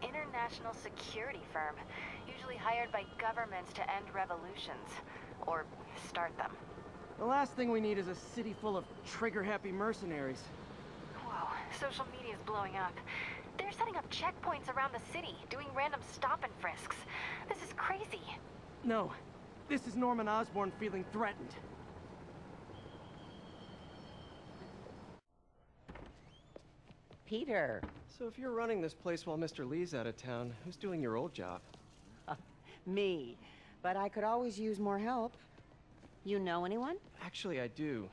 an international security firm, usually hired by governments to end revolutions. Or start them. The last thing we need is a city full of trigger-happy mercenaries. Whoa, social media's blowing up. They're setting up checkpoints around the city, doing random stop and frisks. This is crazy. No, this is Norman Osborn feeling threatened. Peter. So if you're running this place while Mr. Lee's out of town, who's doing your old job? Me. But I could always use more help. You know anyone? Actually, I do.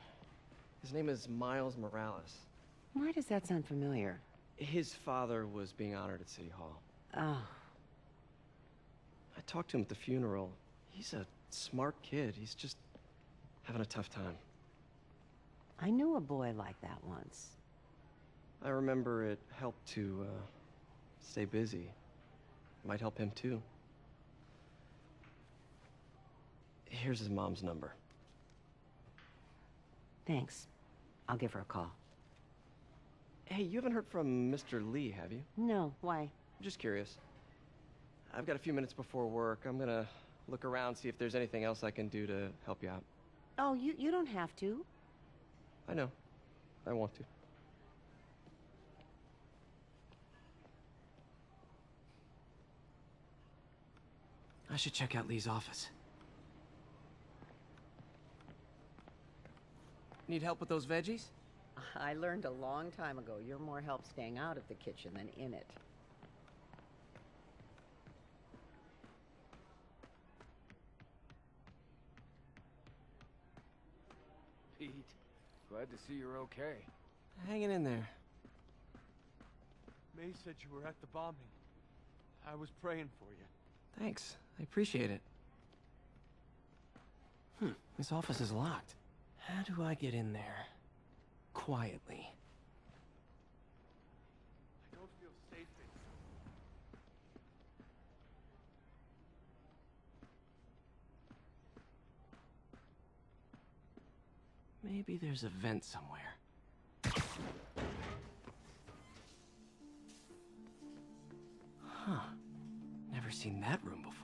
His name is Miles Morales. Why does that sound familiar? His father was being honored at City Hall. Oh. I talked to him at the funeral. He's a smart kid. He's just having a tough time. I knew a boy like that once. I remember it helped to, stay busy. Might help him, too. Here's his mom's number. Thanks. I'll give her a call. Hey, you haven't heard from Mr. Lee, have you? No, why? Just curious. I've got a few minutes before work. I'm gonna look around, see if there's anything else I can do to help you out. Oh, you don't have to. I know. I want to. I should check out Lee's office. Need help with those veggies? I learned a long time ago you're more help staying out of the kitchen than in it. Pete, glad to see you're okay. Hanging in there. May said you were at the bombing. I was praying for you. Thanks. I appreciate it. This office is locked. How do I get in there? Quietly. I don't feel safe in here. Maybe there's a vent somewhere. Huh. Never seen that room before.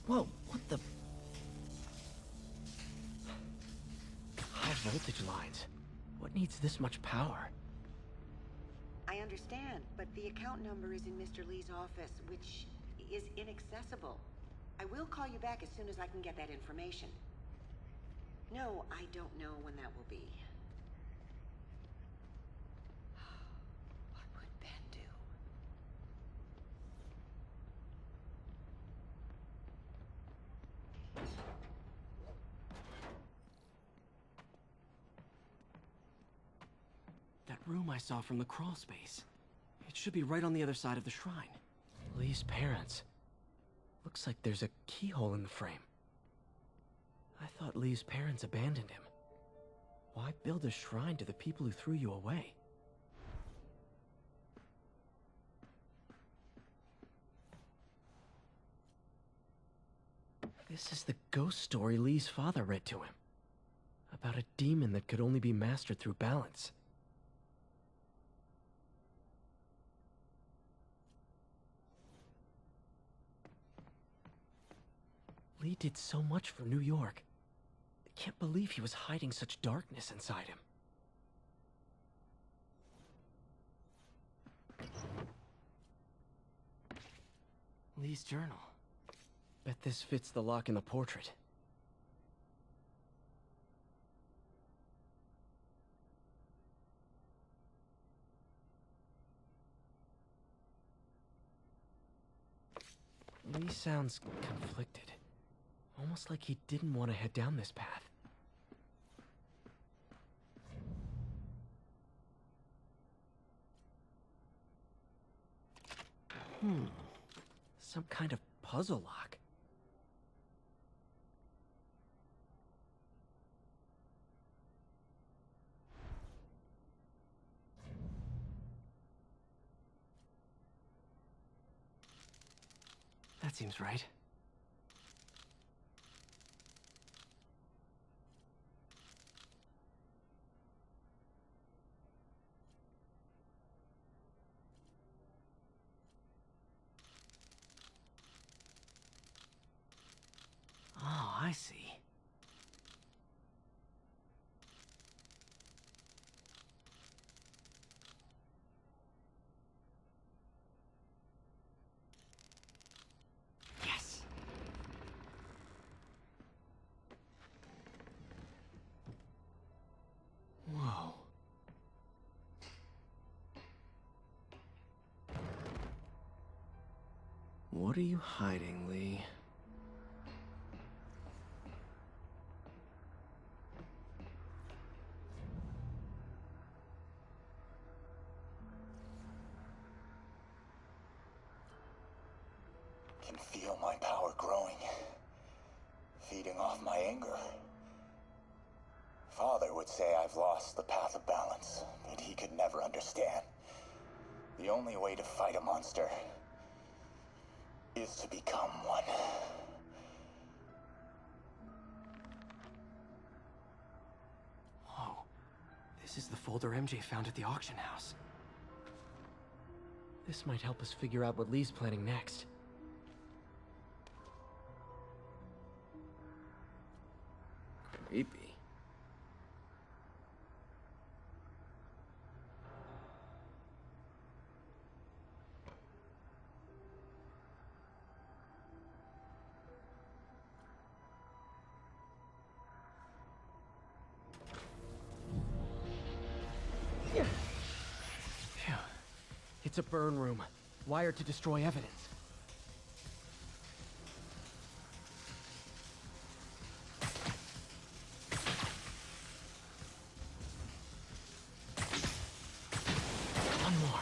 Whoa, what the? High voltage lines. What needs this much power? I understand, but the account number is in Mr. Lee's office, which is inaccessible. I will call you back as soon as I can get that information. No, I don't know when that will be. What would Ben do? That room I saw from the crawl space. It should be right on the other side of the shrine. Lee's parents. Looks like there's a keyhole in the frame. I thought Lee's parents abandoned him. Why build a shrine to the people who threw you away? This is the ghost story Lee's father read to him. About a demon that could only be mastered through balance. Lee did so much for New York. I can't believe he was hiding such darkness inside him. Lee's journal. Bet this fits the lock in the portrait. Lee sounds conflicted. Almost like he didn't want to head down this path. Some kind of puzzle lock. That seems right. Oh, I see. Yes. Whoa. What are you hiding, Lee? Can feel my power growing, feeding off my anger. Father would say I've lost the path of balance, but he could never understand. The only way to fight a monster is to become one. Whoa. This is the folder MJ found at the auction house. This might help us figure out what Lee's planning next. Creepy. Phew. It's a burn room, wired to destroy evidence. One more.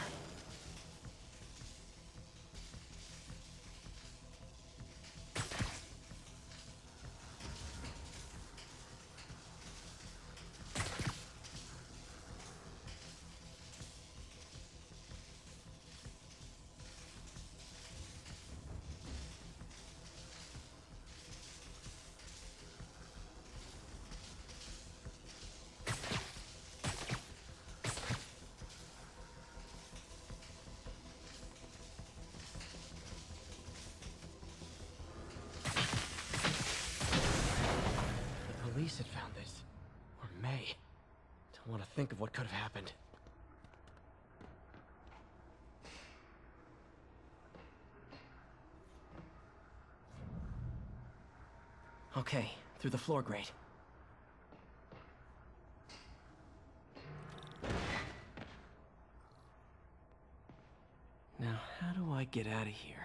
Police had found this. Or May. Don't want to think of what could have happened. Okay, through the floor grate. Now, how do I get out of here?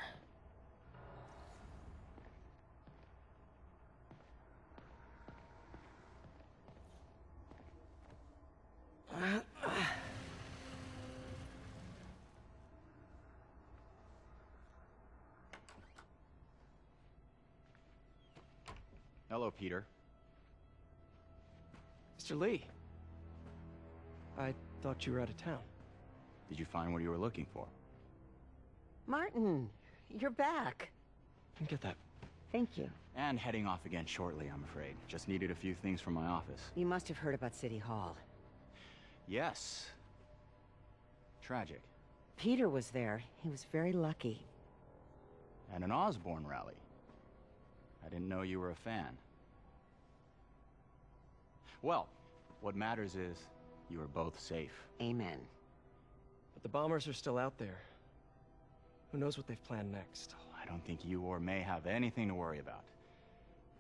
Hello, Peter. Mr. Lee. I thought you were out of town. Did you find what you were looking for? Martin, you're back. Get that. Thank you. And heading off again shortly, I'm afraid. Just needed a few things from my office. You must have heard about City Hall. Yes. Tragic. Peter was there. He was very lucky. And an Osborn rally. I didn't know you were a fan. Well, what matters is you are both safe. Amen. But the bombers are still out there. Who knows what they've planned next? I don't think you or May have anything to worry about.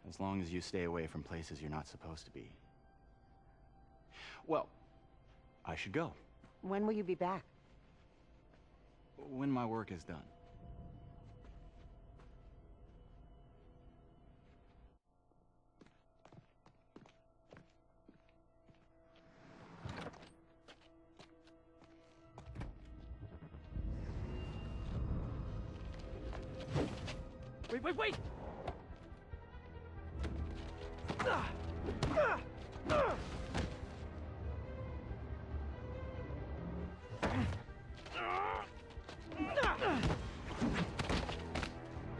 As long as you stay away from places you're not supposed to be. Well, I should go. When will you be back? When my work is done. Wait!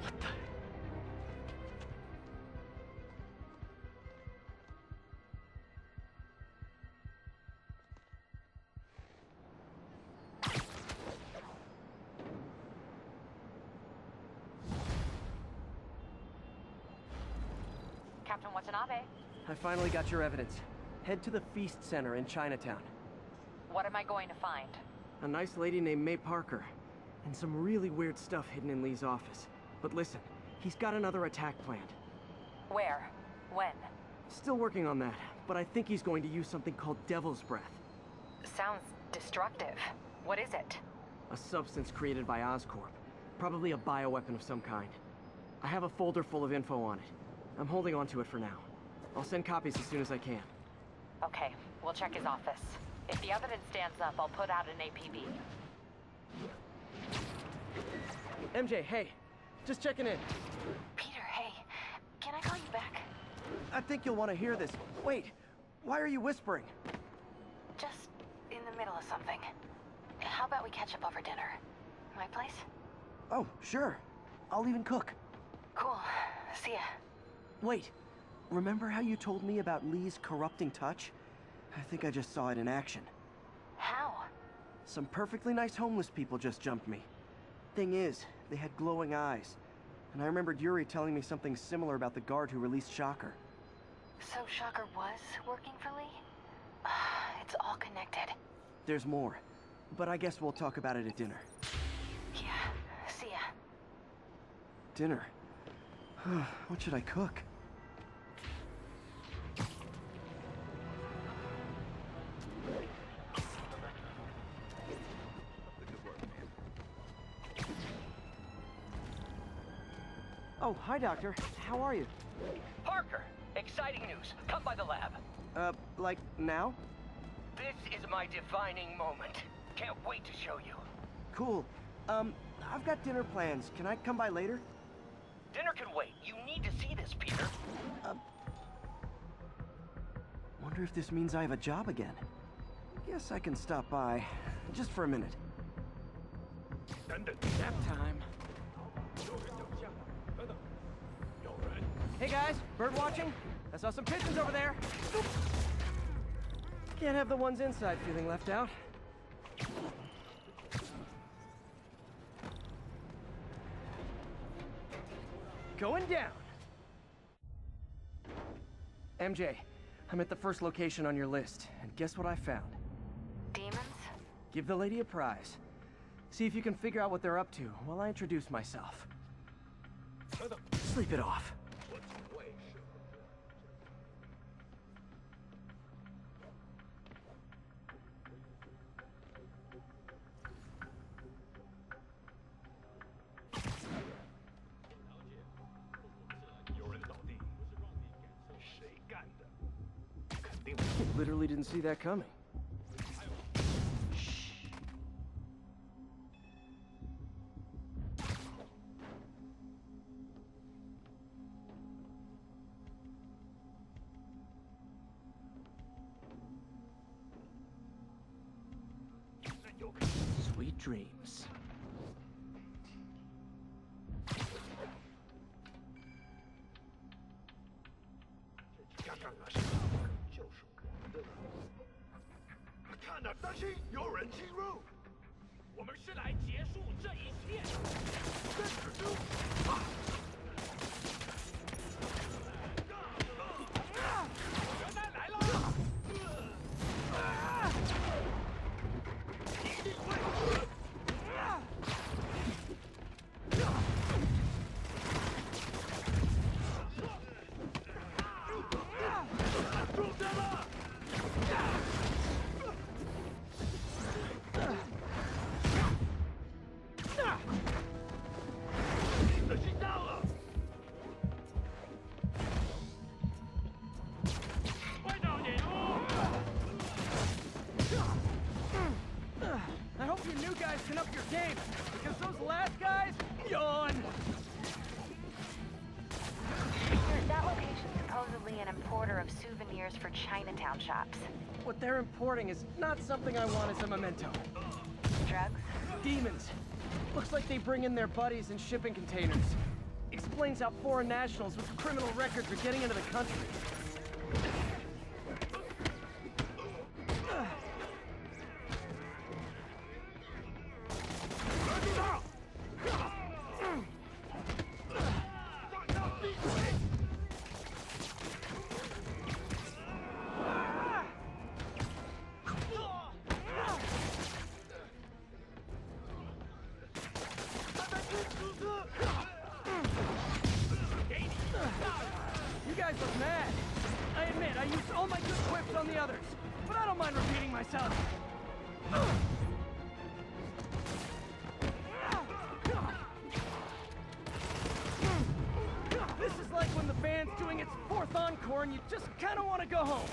What the Captain Watanabe. I finally got your evidence. Head to the Feast Center in Chinatown. What am I going to find? A nice lady named May Parker, and some really weird stuff hidden in Lee's office. But listen, he's got another attack planned. Where? When? Still working on that, but I think he's going to use something called Devil's Breath. Sounds destructive. What is it? A substance created by Oscorp. Probably a bioweapon of some kind. I have a folder full of info on it. I'm holding on to it for now. I'll send copies as soon as I can. Okay, we'll check his office. If the evidence stands up, I'll put out an APB. MJ, hey. Just checking in. Peter, hey. Can I call you back? I think you'll want to hear this. Wait, why are you whispering? Just in the middle of something. How about we catch up over dinner? My place? Oh, sure. I'll even cook. Cool. See ya. Wait, remember how you told me about Lee's corrupting touch? I think I just saw it in action. How? Some perfectly nice homeless people just jumped me. Thing is, they had glowing eyes. And I remembered Yuri telling me something similar about the guard who released Shocker. So Shocker was working for Lee? It's all connected. There's more, but I guess we'll talk about it at dinner. Yeah, see ya. Dinner? What should I cook? Oh, hi, Doctor. How are you? Parker, exciting news. Come by the lab. Like now? This is my defining moment. Can't wait to show you. Cool. I've got dinner plans. Can I come by later? Dinner can wait. You need to see this, Peter. Wonder if this means I have a job again. Guess I can stop by. Just for a minute. Nap time. Hey guys, bird watching? I saw some pigeons over there. Oop. Can't have the ones inside feeling left out. Going down. MJ, I'm at the first location on your list, and guess what I found? Demons? Give the lady a prize. See if you can figure out what they're up to while I introduce myself. Sleep it off. Literally didn't see that coming. Sweet dreams. I hope you new guys can up your game, because those last guys, yawn! That location's supposedly an importer of souvenirs for Chinatown shops. What they're importing is not something I want as a memento. Drugs? Demons. Looks like they bring in their buddies in shipping containers. Explains how foreign nationals with criminal records are getting into the country. on the others, but I don't mind repeating myself. This is like when the band's doing its 4th encore and you just kind of want to go home.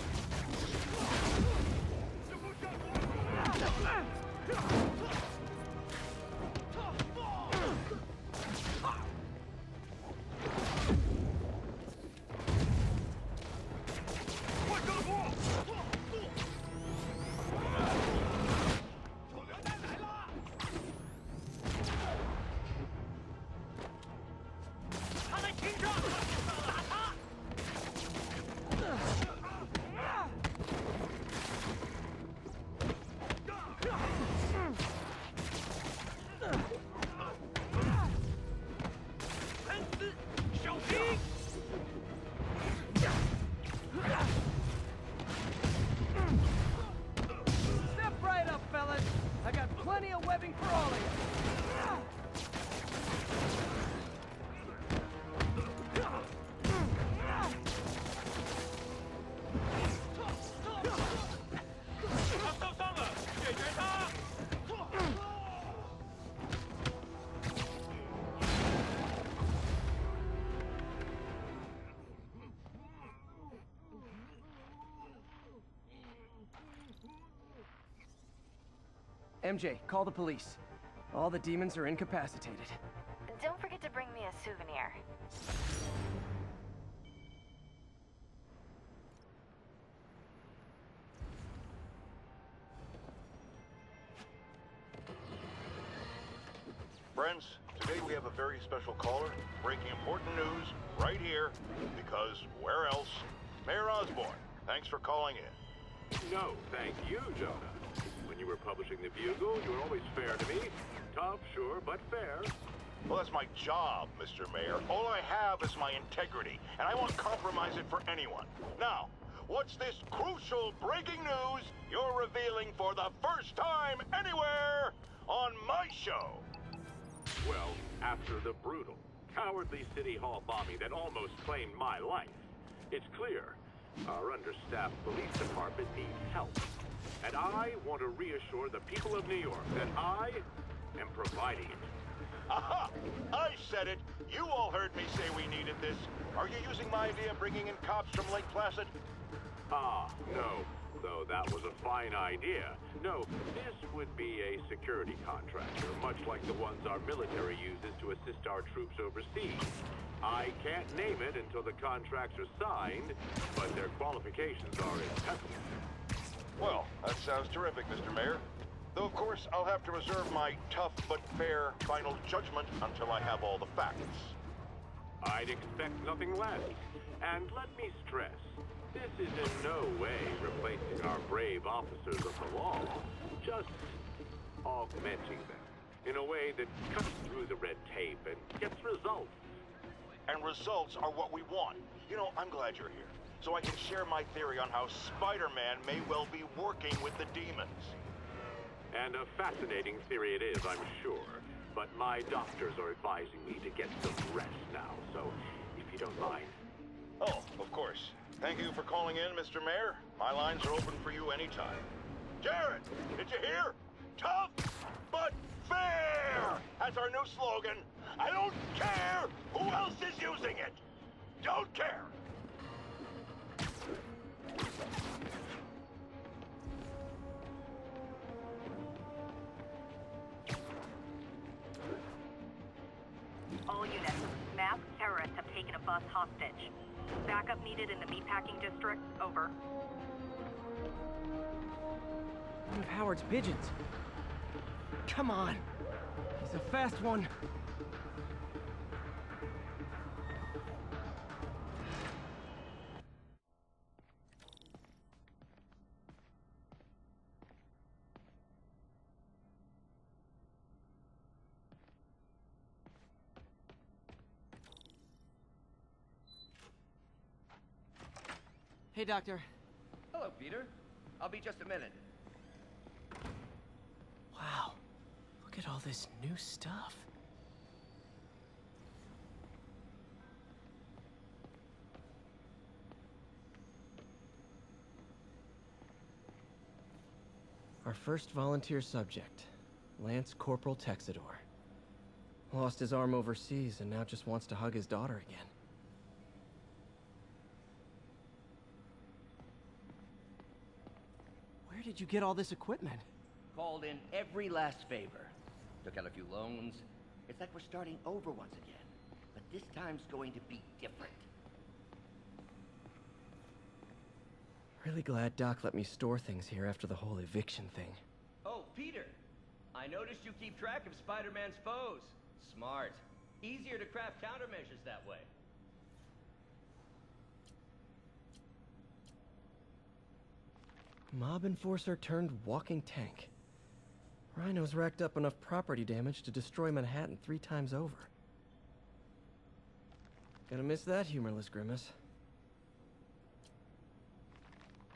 Step right up, fellas. I got plenty of webbing for all of you. MJ, call the police. All the demons are incapacitated. Don't forget to bring me a souvenir. Friends, today we have a very special caller, breaking important news right here, because where else? Mayor Osborn, thanks for calling in. No, thank you, Jonah. When you were publishing the Bugle, you were always fair to me. Tough, sure, but fair. Well, that's my job, Mr. Mayor. All I have is my integrity, and I won't compromise it for anyone. Now, what's this crucial breaking news you're revealing for the first time anywhere on my show? Well, after the brutal, cowardly City Hall bombing that almost claimed my life, it's clear our understaffed police department needs help. And I want to reassure the people of New York that I am providing it. Aha! I said it! You all heard me say we needed this. Are you using my idea of bringing in cops from Lake Placid? Ah, no. Though that was a fine idea. No, this would be a security contractor, much like the ones our military uses to assist our troops overseas. I can't name it until the contracts are signed, but their qualifications are impeccable. Well, that sounds terrific, Mr. Mayor. Though, of course, I'll have to reserve my tough but fair final judgment until I have all the facts. I'd expect nothing less. And let me stress, this is in no way replacing our brave officers of the law, just augmenting them in a way that cuts through the red tape and gets results. And results are what we want. You know, I'm glad you're here, so I can share my theory on how Spider-Man may well be working with the demons. And a fascinating theory it is, I'm sure. But my doctors are advising me to get some rest now, so if you don't mind. Oh, of course. Thank you for calling in, Mr. Mayor. My lines are open for you anytime. Jared, did you hear? Tough, but fair! That's our new slogan. I don't care who else is using it. Don't care. All units, masked terrorists have taken a bus hostage. Backup needed in the meatpacking district. Over. One of Howard's pigeons. Come on. He's a fast one. Hey, Doctor. Hello, Peter. I'll be just a minute. Wow. Look at all this new stuff. Our first volunteer subject, Lance Corporal Texador. Lost his arm overseas and now just wants to hug his daughter again. Where did you get all this equipment? Called in every last favor. Took out a few loans. It's like we're starting over once again. But this time's going to be different. Really glad Doc let me store things here after the whole eviction thing. Oh, Peter. I noticed you keep track of Spider-Man's foes. Smart. Easier to craft countermeasures that way. Mob enforcer turned walking tank. Rhino's racked up enough property damage to destroy Manhattan 3 times over. Gonna miss that humorless grimace.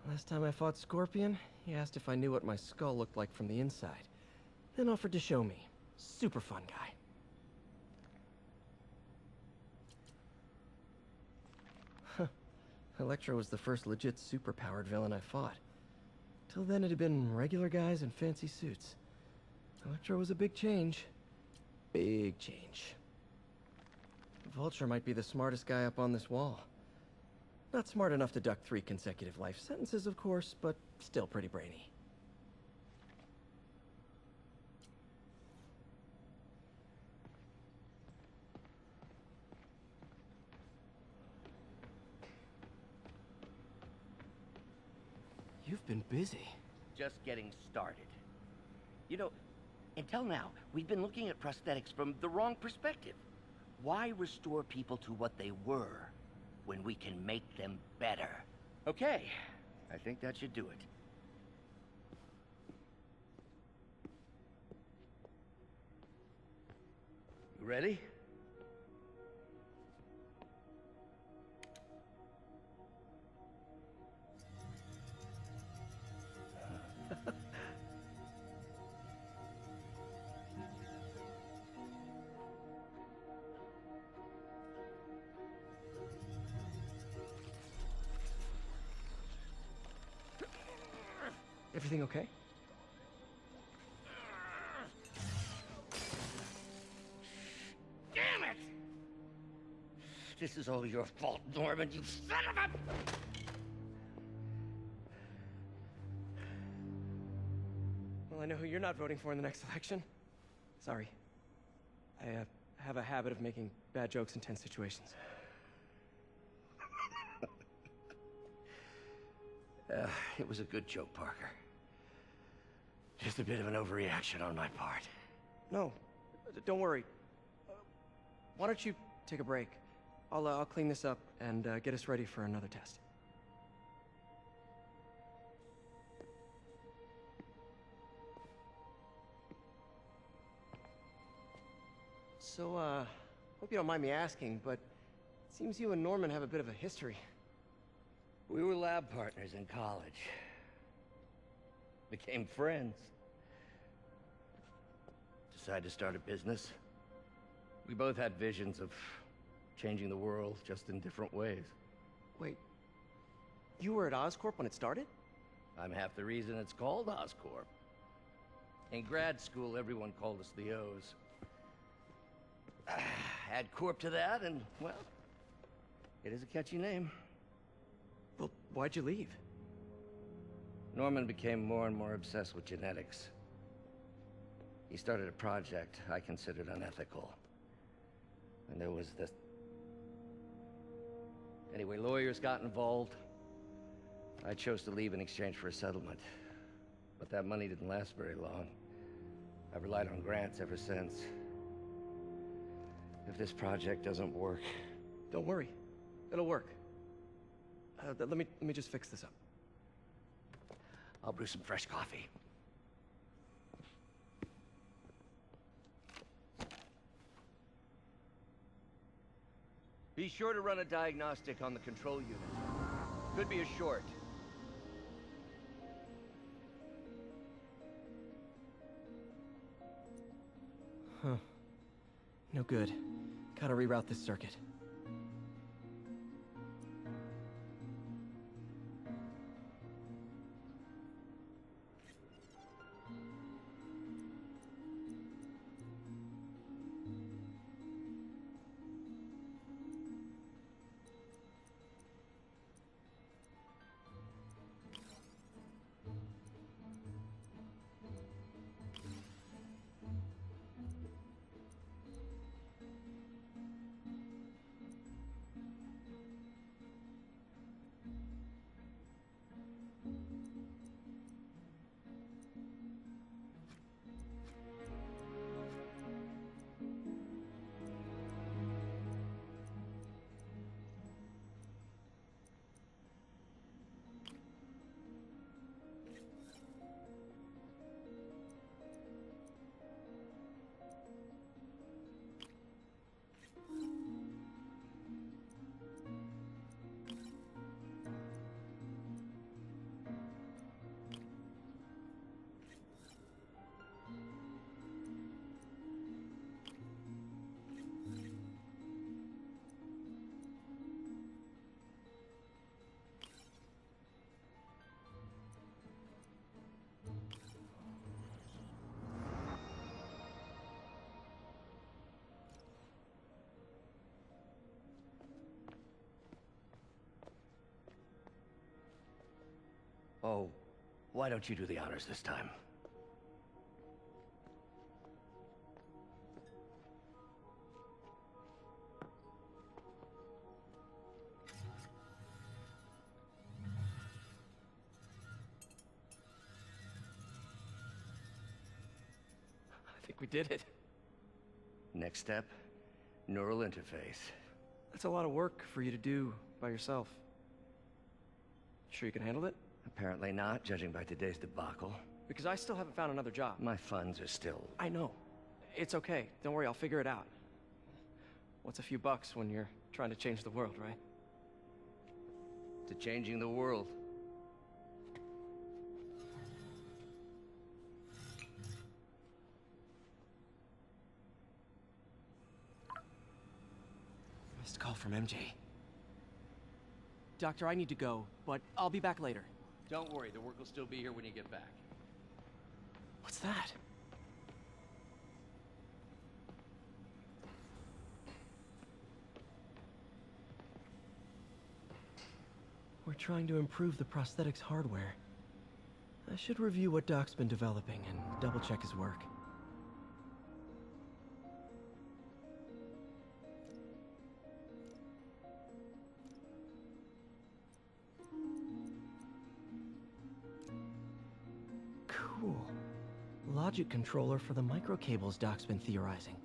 Last time I fought Scorpion, he asked if I knew what my skull looked like from the inside, then offered to show me. Super fun guy. Huh. Electro was the first legit superpowered villain I fought. Till then it had been regular guys in fancy suits. Electro was a big change. Big change. Vulture might be the smartest guy up on this wall. Not smart enough to duck 3 consecutive life sentences, of course, but still pretty brainy. You've been busy. Just getting started. You know, until now, we've been looking at prosthetics from the wrong perspective. Why restore people to what they were when we can make them better? Okay, I think that should do it. You ready? Everything okay? Damn it! This is all your fault, Norman, you son of a... Well, I know who you're not voting for in the next election. Sorry. I have a habit of making bad jokes in tense situations. It was a good joke, Parker. Just a bit of an overreaction on my part. No, don't worry. Why don't you take a break? I'll clean this up and get us ready for another test. So, hope you don't mind me asking, but it seems you and Norman have a bit of a history. We were lab partners in college. Became friends. Decided to start a business. We both had visions of changing the world, just in different ways. Wait, you were at Oscorp when it started? I'm half the reason it's called Oscorp. In grad school, everyone called us the O's. Add Corp to that, and, well, it is a catchy name. Well, why'd you leave? Norman became more and more obsessed with genetics. He started a project I considered unethical. And there was this... Anyway, lawyers got involved. I chose to leave in exchange for a settlement. But that money didn't last very long. I've relied on grants ever since. If this project doesn't work... Don't worry. It'll work. Let me just fix this up. I'll brew some fresh coffee. Be sure to run a diagnostic on the control unit. Could be a short. Huh. No good. Gotta reroute this circuit. Oh, why don't you do the honors this time? I think we did it. Next step, neural interface. That's a lot of work for you to do by yourself. Sure you can handle it? Apparently not, judging by today's debacle. Because I still haven't found another job. My funds are still... I know. It's okay. Don't worry, I'll figure it out. What's a few bucks when you're trying to change the world, right? To changing the world. Missed call from MJ. Doctor, I need to go, but I'll be back later. Don't worry, the work will still be here when you get back. What's that? We're trying to improve the prosthetics hardware. I should review what Doc's been developing and double-check his work. Cool. Logic controller for the microcables Doc's been theorizing.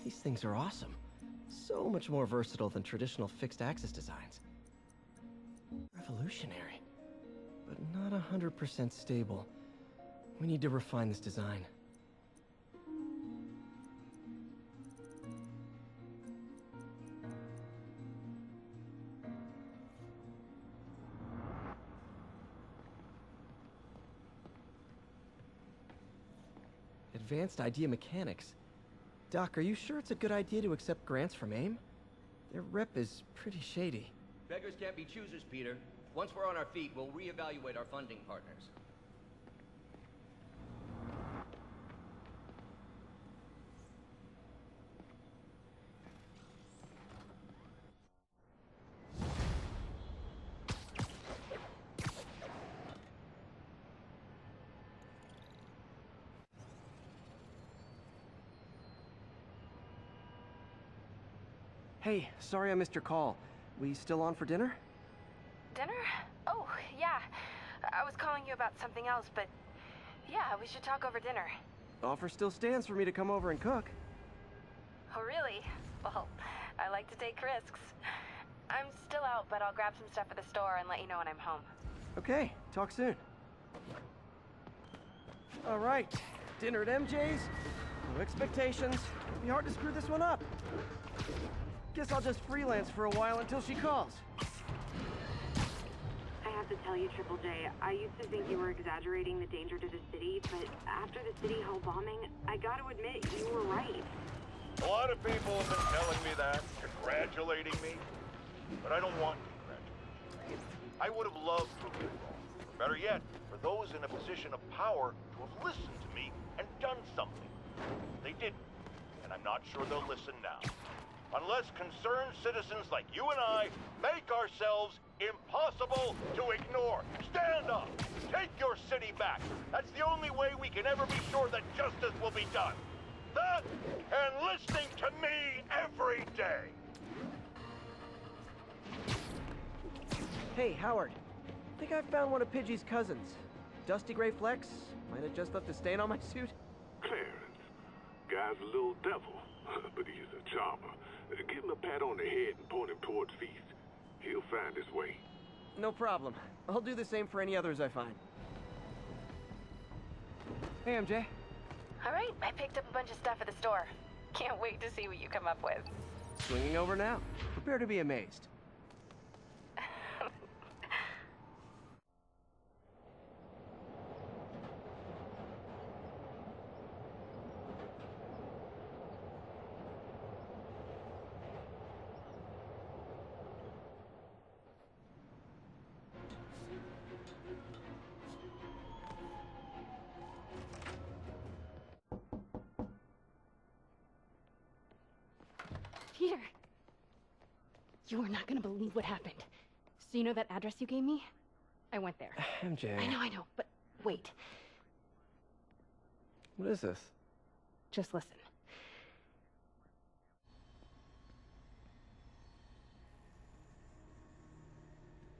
These things are awesome. So much more versatile than traditional fixed-axis designs. Revolutionary, but not 100% stable. We need to refine this design. Advanced idea mechanics. Doc, are you sure it's a good idea to accept grants from AIM? Their rep is pretty shady. Beggars can't be choosers, Peter. Once we're on our feet, we'll reevaluate our funding partners. Hey, sorry I missed your call. We still on for dinner? Dinner? Oh, yeah. I was calling you about something else, but yeah, we should talk over dinner. Offer still stands for me to come over and cook. Oh, really? Well, I like to take risks. I'm still out, but I'll grab some stuff at the store and let you know when I'm home. Okay, talk soon. All right, dinner at MJ's. No expectations. It'll be hard to screw this one up. Guess I'll just freelance for a while until she calls. I have to tell you, Triple J, I used to think you were exaggerating the danger to the city, but after the City Hall bombing, I gotta admit, you were right. A lot of people have been telling me that, congratulating me, but I don't want congratulations. I would have loved to be wrong. Or better yet, for those in a position of power to have listened to me and done something. They didn't, and I'm not sure they'll listen now. Unless concerned citizens like you and I make ourselves impossible to ignore. Stand up! Take your city back! That's the only way we can ever be sure that justice will be done. That, and listening to me every day! Hey, Howard. I think I found one of Pidgey's cousins. Dusty Gray Flex. Might have just left a stain on my suit. Clarence. Guy's a little devil, but he's a charmer. Give him a pat on the head and point him towards Feast. He'll find his way. No problem. I'll do the same for any others I find. Hey, MJ. All right, I picked up a bunch of stuff at the store. Can't wait to see what you come up with. Swinging over now. Prepare to be amazed. Peter! You are not gonna believe what happened. So you know that address you gave me? I went there. MJ. I know, but wait. What is this? Just listen.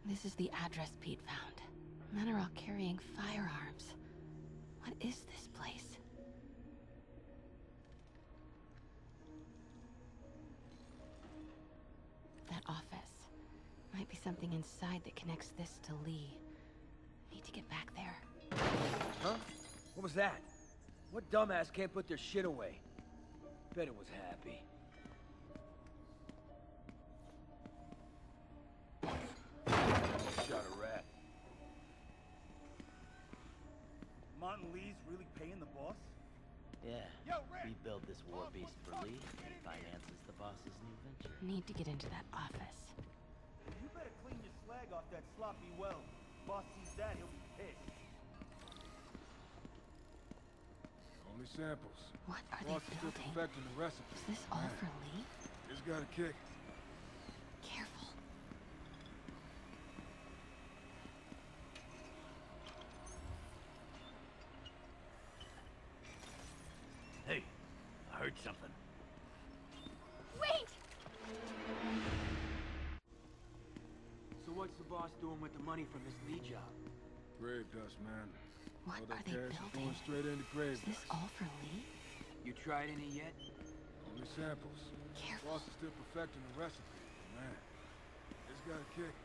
This is the address Pete found. Men are all carrying firearms. What is this place? That office. Might be something inside that connects this to Lee. Need to get back there. Huh? What was that? What dumbass can't put their shit away? Bet it was Happy. Shot a rat. Martin Lee's really paying the boss? Yeah. We build this war beast for Lee, and he finances the boss's new venture. Need to get into that office. You better clean your slag off that sloppy well. Boss sees that, he'll be pissed. Only samples. What are Boss they is still building? perfecting the recipe. Is this all for Lee? He's got a kick. Careful. Hey, I heard something. Wait! So what's the boss doing with the money from this Lee job? Grave dust, man. What All are that they cash is building? going straight into grave Is this dust. all for Lee? You tried any yet? Only samples. Careful. Boss is still perfecting the recipe. Man, he's got a kick.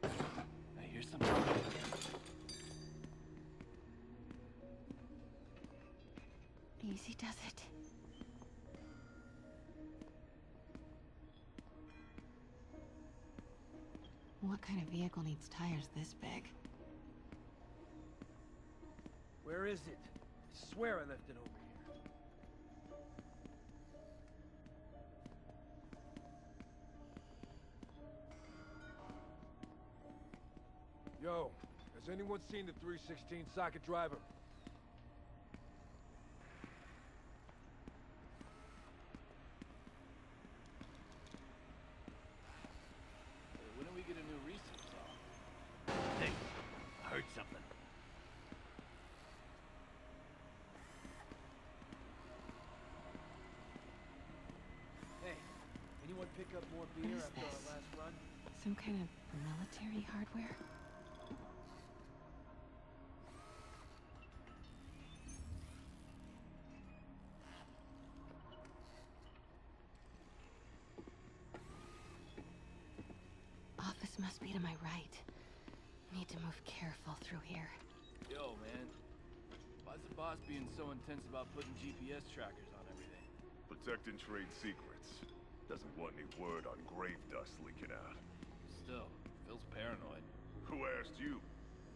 I hear something. Easy does it. What kind of vehicle needs tires this big? Where is it? I swear I left it over here. Yo, has anyone seen the 316 socket driver? When do we get a new research on? Hey, I heard something. Hey, anyone pick up more beer What is after this? our last run? Some kind of military hardware? Office must be to my right. Need to move careful through here. Yo, man. Why's the boss being so intense about putting GPS trackers on everything? Protecting trade secrets. Doesn't want any word on grave dust leaking out. Still, Phil's paranoid. Who asked you?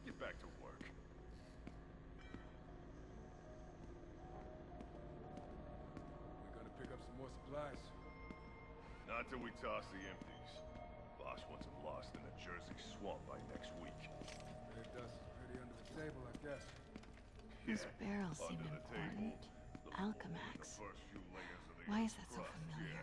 Get back to work. We're gonna pick up some more supplies. Not till we toss the empties. Boss wants them lost in a Jersey swamp by next week. Grave dust is pretty under the table, I guess. These barrels seem under the important. table. Alchemax. First few layers of the Why is that so crust, familiar? yeah.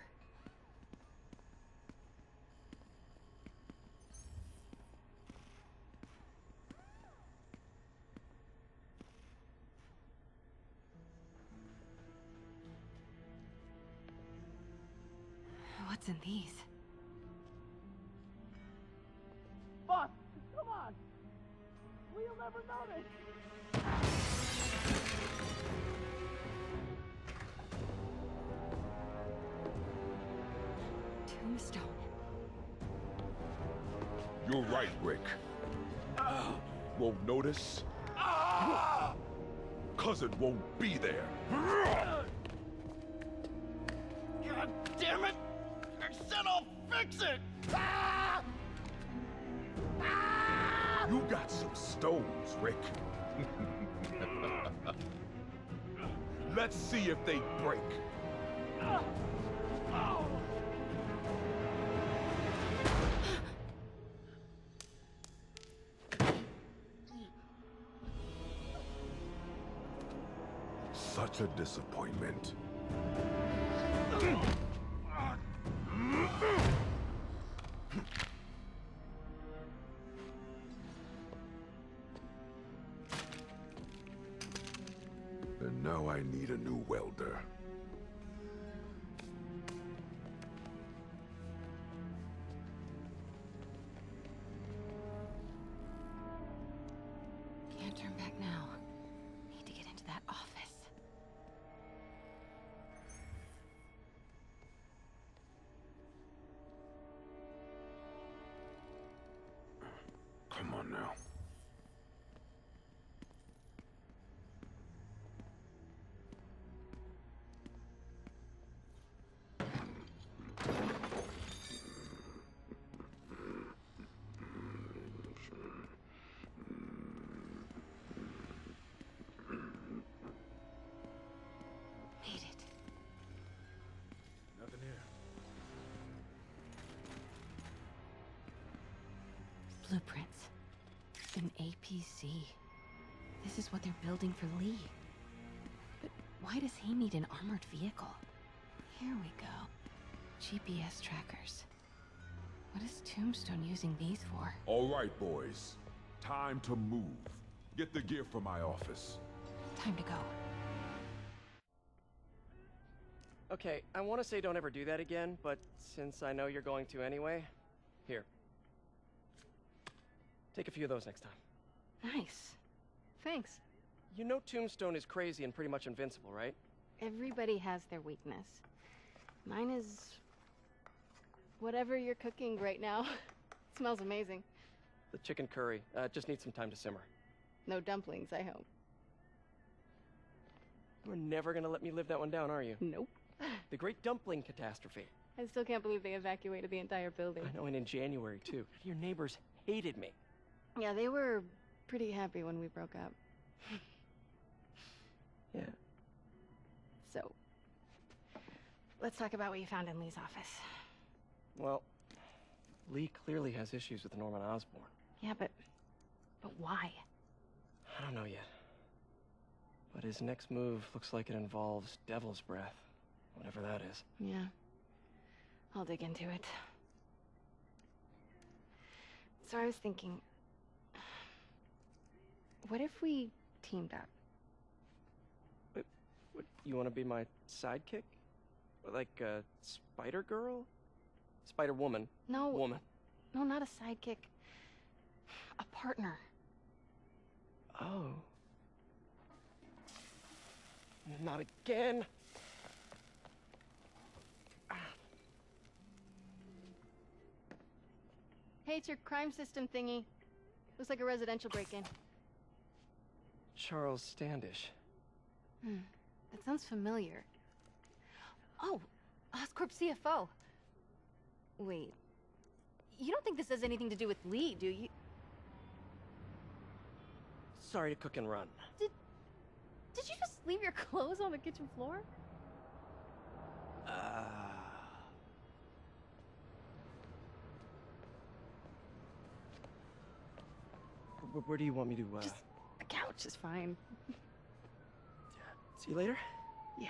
What's in these? Boss, come on! We'll never notice! Tombstone. You're right, Rick. Won't notice? Cause it won't be there. God damn it! I said I'll fix it! You got some stones, Rick. Let's see if they break. Such a disappointment. And now I need a new welder. Can't turn back now. Need to get into that office. Come on now. Made it. Nothing here. Blueprints. An APC. This is what they're building for Lee. But why does he need an armored vehicle? Here we go. GPS trackers. What is Tombstone using these for? All right, boys. Time to move. Get the gear from my office. Time to go. Okay, I want to say don't ever do that again, but since I know you're going to anyway, here. Take a few of those next time. Nice. Thanks. You know Tombstone is crazy and pretty much invincible, right? Everybody has their weakness. Mine is... whatever you're cooking right now. Smells amazing. The chicken curry. Just needs some time to simmer. No dumplings, I hope. You're never gonna let me live that one down, are you? Nope. The Great Dumpling Catastrophe. I still can't believe they evacuated the entire building. I know, and in January, too. Your neighbors hated me. Yeah, they were pretty happy when we broke up. Yeah. So, let's talk about what you found in Lee's office. Well, Lee clearly has issues with Norman Osborn. Yeah, but why? I don't know yet. But his next move looks like it involves Devil's Breath. Whatever that is. Yeah. I'll dig into it. So I was thinking... what if we teamed up? What, you want to be my sidekick? Like a Spider-Girl? Spider-Woman. No. Woman. No, not a sidekick. A partner. Oh. Not again. Hey, it's your crime system thingy. Looks like a residential break-in. Charles Standish. That sounds familiar. Oh, Oscorp CFO. Wait. You don't think this has anything to do with Lee, do you? Sorry to cook and run. Did you just leave your clothes on the kitchen floor? Where do you want me to, Just the couch is fine. See you later? Yeah.